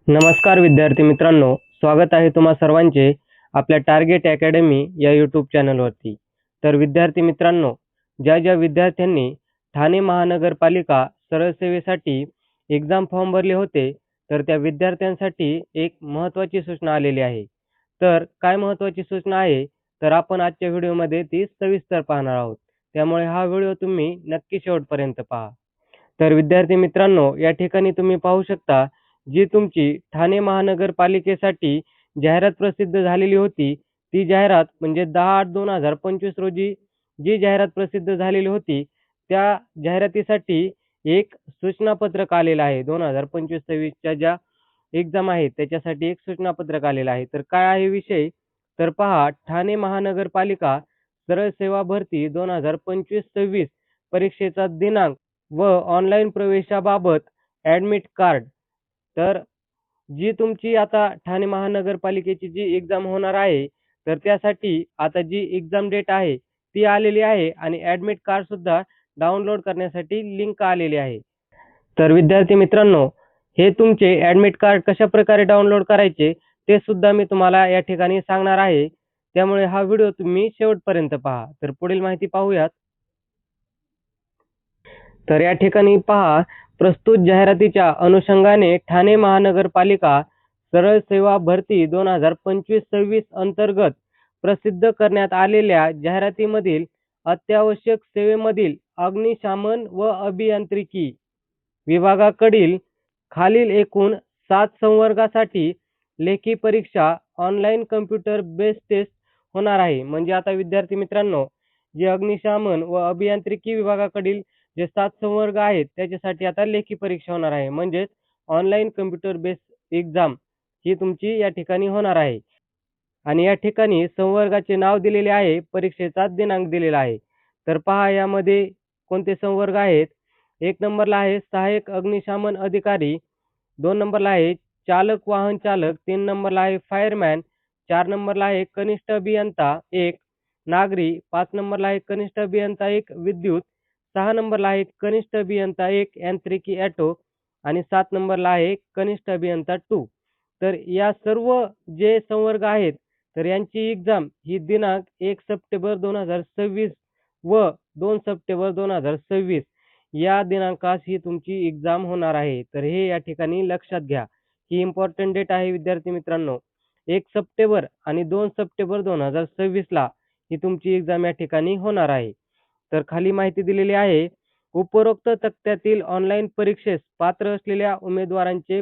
नमस्कार विद्यार्थी मित्रांनो, स्वागत आहे तुम्हा सर्वांचे आपल्या टार्गेट अकॅडमी या यूट्यूब चॅनलवरती. तर विद्यार्थी मित्रांनो, ज्या विद्यार्थ्यांनी ठाणे महानगरपालिका सरळ सेवेसाठी एक्झाम फॉर्म भरले होते, तर त्या विद्यार्थ्यांसाठी एक महत्त्वाची सूचना आलेली आहे. तर काय महत्त्वाची सूचना आहे, तर आपण आजच्या व्हिडिओमध्ये ती सविस्तर पाहणार आहोत. त्यामुळे हा व्हिडिओ तुम्ही नक्की शेवटपर्यंत पहा. तर विद्यार्थी मित्रांनो, या ठिकाणी तुम्ही पाहू शकता, जी तुमची ठाणे महानगरपालिकेसाठी जाहिरात प्रसिद्ध झालेली होती, ती जाहिरात म्हणजे 10/8/2025 रोजी जी जाहिरात प्रसिद्ध झालेली होती, त्या जाहिरातीसाठी एक सूचनापत्रक आलेलं आहे. 2025-26च्या ज्या एक्झाम आहेत, त्याच्यासाठी एक सूचनापत्रक आलेलं आहे. तर काय आहे विषय? तर पहा, ठाणे महानगरपालिका सरळ सेवा भरती 2025-26 परीक्षेचा दिनांक व ऑनलाईन प्रवेशाबाबत ॲडमिट कार्ड. तर जी तुमची आता ठाणे महानगरपालिकेची जी एक्झाम होणार आहे, तर त्यासाठी आता जी एक्झाम डेट आहे, ती आलेली आहे आणि ॲडमिट कार्डसुद्धा डाउनलोड करण्यासाठी लिंक आलेली आहे. तर विद्यार्थी मित्रांनो, हे तुमचे ॲडमिट कार्ड कशाप्रकारे डाउनलोड करायचे, ते सुद्धा मी तुम्हाला या ठिकाणी सांगणार आहे. त्यामुळे हा व्हिडिओ तुम्ही शेवटपर्यंत पहा. तर पुढील माहिती पाहूयात. तर या ठिकाणी पहा, प्रस्तुत जाहिरातीच्या अनुषंगाने ठाणे महानगरपालिका सरळ सेवा भरती 2025-26 अंतर्गत प्रसिद्ध करण्यात आलेल्या जाहिरातीमधील अत्यावश्यक सेवेमधील अग्निशमन व अभियांत्रिकी विभागाकडील खालील एकूण 7 संवर्गासाठी लेखी परीक्षा ऑनलाईन कम्प्युटर बेस्ड टेस्ट होणार आहे. म्हणजे आता विद्यार्थी मित्रांनो, जे अग्निशमन व अभियांत्रिकी विभागाकडील जे 7 संवर्ग आहेत, त्याच्यासाठी आता लेखी परीक्षा होणार आहे. म्हणजेच ऑनलाईन कम्प्युटर बेस्ड एक्झाम ही तुमची या ठिकाणी होणार आहे. आणि या ठिकाणी संवर्गाचे नाव दिलेले आहे, परीक्षेचा दिनांक दिलेला आहे. तर पहा यामध्ये कोणते संवर्ग आहेत. 1 नंबरला आहे सहाय्यक अग्निशमन अधिकारी, 2 नंबरला आहे चालक वाहन चालक, 3 नंबरला आहे फायरमॅन, 4 नंबरला आहे कनिष्ठ अभियंता 1 नागरी, 5 नंबरला आहे कनिष्ठ अभियंता 1 विद्युत, 6 नंबरला आहे कनिष्ठ अभियंता 1 यांत्रिकी ऑटो आणि 7 नंबरला आहे कनिष्ठ अभियंता 2. तर या सर्व जे संवर्ग आहेत, तर यांची एक्झाम ही दिनांक 1 सप्टेंबर 2026 व 2 सप्टेंबर 2026 या दिनांकास ही तुमची एक्झाम होणार आहे. तर हे या ठिकाणी लक्षात घ्या. ही इम्पॉर्टंट डेट आहे विद्यार्थी मित्रांनो. 1 सप्टेंबर आणि 2 सप्टेंबर 2026 ला ही तुमची एक्झाम या ठिकाणी होणार आहे. तर खाली माहिती दिलेली आहे. उपरोक्त तक्त्यातील ऑनलाईन परीक्षेस पात्र असलेल्या उमेदवारांचे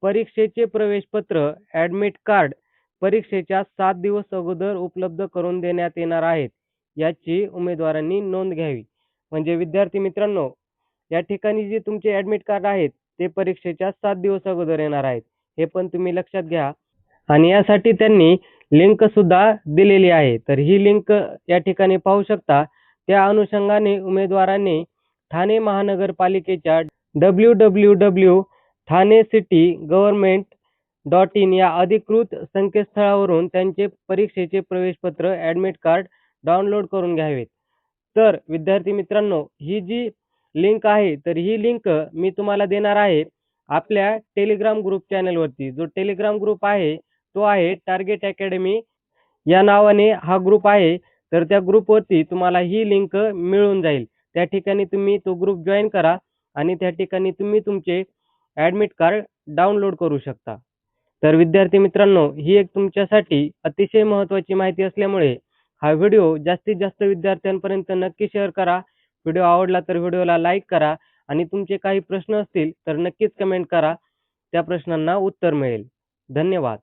परीक्षेचे प्रवेशपत्र, ॲडमिट कार्ड परीक्षेच्या 7 दिवस अगोदर उपलब्ध करून देण्यात येणार आहेत. याची उमेदवारांनी नोंद घ्यावी. म्हणजे विद्यार्थी मित्रांनो, या ठिकाणी जे तुमचे ॲडमिट कार्ड आहेत, ते परीक्षेच्या 7 दिवस अगोदर येणार आहेत. हे पण तुम्ही लक्षात घ्या. आणि यासाठी त्यांनी लिंकसुद्धा दिलेली आहे. तर ही लिंक या ठिकाणी पाहू शकता. त्या अनुषंगाने उमेदवारांनी ठाणे महानगरपालिकेच्या www.thanecitygovernment.in या अधिकृत संकेतस्थळावरून त्यांचे परीक्षेचे प्रवेशपत्र, ॲडमिट कार्ड डाउनलोड करून घ्यावेत. तर विद्यार्थी मित्रांनो, ही जी लिंक आहे, तर ही लिंक मी तुम्हाला देणार आहे आपल्या टेलिग्राम ग्रुप चॅनलवरती. जो टेलिग्राम ग्रुप आहे, तो आहे टार्गेट अकॅडमी या नावाने हा ग्रुप आहे. तर त्या ग्रुपवरती तुम्हाला ही लिंक मिळून जाईल. त्या ठिकाणी तुम्ही तो ग्रुप जॉइन करा आणि त्या ठिकाणी तुम्ही तुमचे ॲडमिट कार्ड डाउनलोड करू शकता. तर विद्यार्थी मित्रांनो, ही एक तुमच्यासाठी अतिशय महत्त्वाची माहिती असल्यामुळे हा व्हिडिओ जास्तीत जास्त विद्यार्थ्यांपर्यंत नक्की शेअर करा. व्हिडिओ आवडला तर व्हिडिओला लाईक करा आणि तुमचे काही प्रश्न असतील तर नक्कीच कमेंट करा. त्या प्रश्नांना उत्तर मिळेल. धन्यवाद.